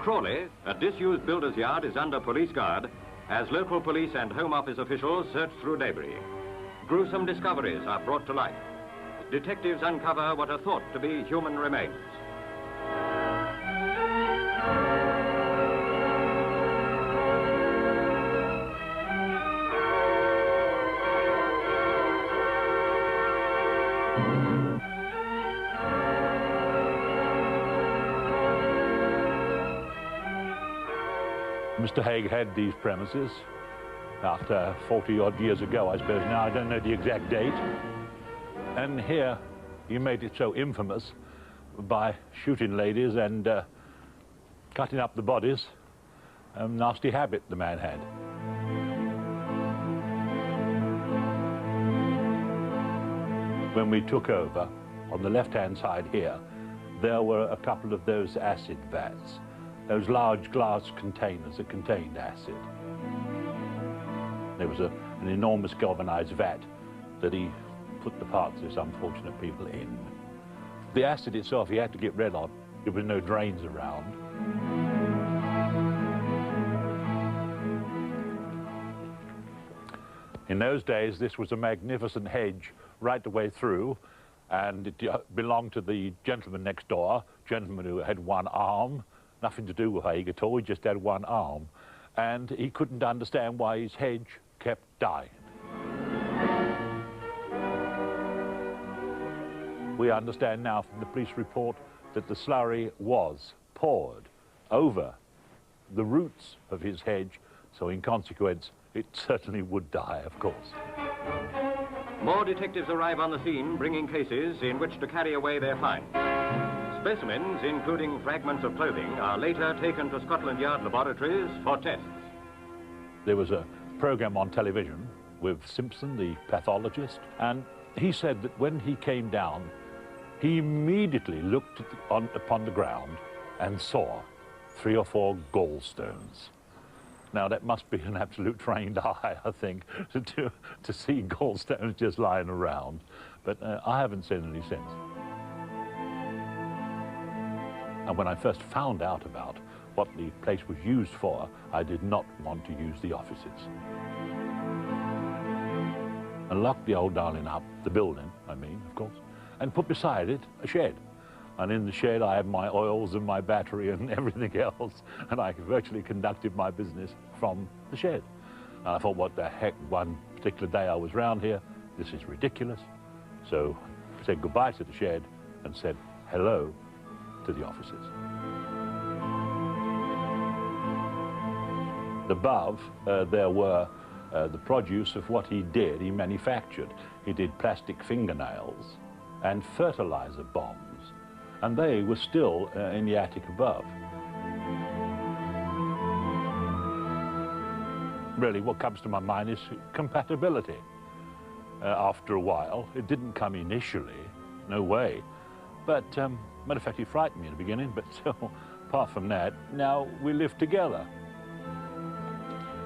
Crawley, a disused builder's yard, is under police guard as local police and Home Office officials search through debris. Gruesome discoveries are brought to light. Detectives uncover what are thought to be human remains. Mr. Haigh had these premises about 40-odd years ago, I suppose. Now, I don't know the exact date. And here, he made it so infamous by shooting ladies and cutting up the bodies. A nasty habit the man had. When we took over, on the left-hand side here, there were a couple of those acid vats. Those large glass containers that contained acid. There was an enormous galvanized vat that he put the parts of these unfortunate people in. The acid itself he had to get rid of. There were no drains around. In those days, this was a magnificent hedge right the way through, and it belonged to the gentleman next door, gentleman who had one arm. Nothing to do with Haigh at all, he just had one arm. And he couldn't understand why his hedge kept dying. We understand now from the police report that the slurry was poured over the roots of his hedge, so in consequence, it certainly would die, of course. More detectives arrive on the scene, bringing cases in which to carry away their find. Specimens, including fragments of clothing, are later taken to Scotland Yard laboratories for tests. There was a program on television with Simpson, the pathologist, and he said that when he came down, he immediately looked upon the ground and saw 3 or 4 gallstones. Now, that must be an absolute trained eye, I think, to see gallstones just lying around. But I haven't seen any since. And when I first found out about what the place was used for, I did not want to use the offices. And locked the old darling up, the building, I mean, of course, and put beside it a shed. And in the shed I had my oils and my battery and everything else, and I virtually conducted my business from the shed. And I thought, what the heck, one particular day I was round here, this is ridiculous. So I said goodbye to the shed and said hello to the offices. Above, there were the produce of what he did. He manufactured. He did plastic fingernails and fertilizer bombs, and they were still in the attic above. Really, what comes to my mind is compatibility. After a while, it didn't come initially, no way, but matter of fact, he frightened me in the beginning, but so, apart from that, now we live together.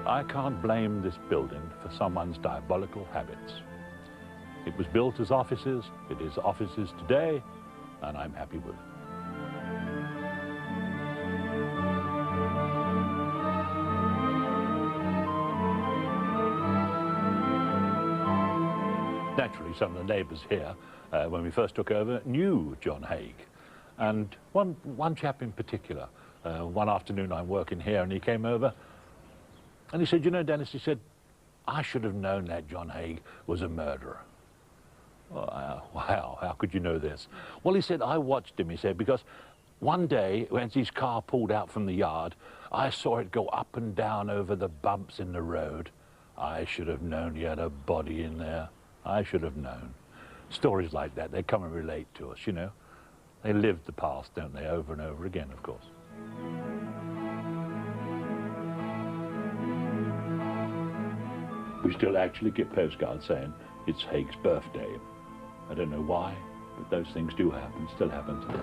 I can't blame this building for someone's diabolical habits. It was built as offices, it is offices today, and I'm happy with it. Naturally, some of the neighbours here, when we first took over, knew John Haigh. And one chap in particular, one afternoon I'm working here, and he came over, and he said, you know, Dennis, he said, I should have known that John Haigh was a murderer. Wow, how could you know this? Well, he said, I watched him, he said, because one day, when his car pulled out from the yard, I saw it go up and down over the bumps in the road. I should have known he had a body in there. I should have known. Stories like that, they come and relate to us, you know. They live the past, don't they, over and over again, of course. We still actually get postcards saying it's Haigh's birthday. I don't know why, but those things do happen, still happen today.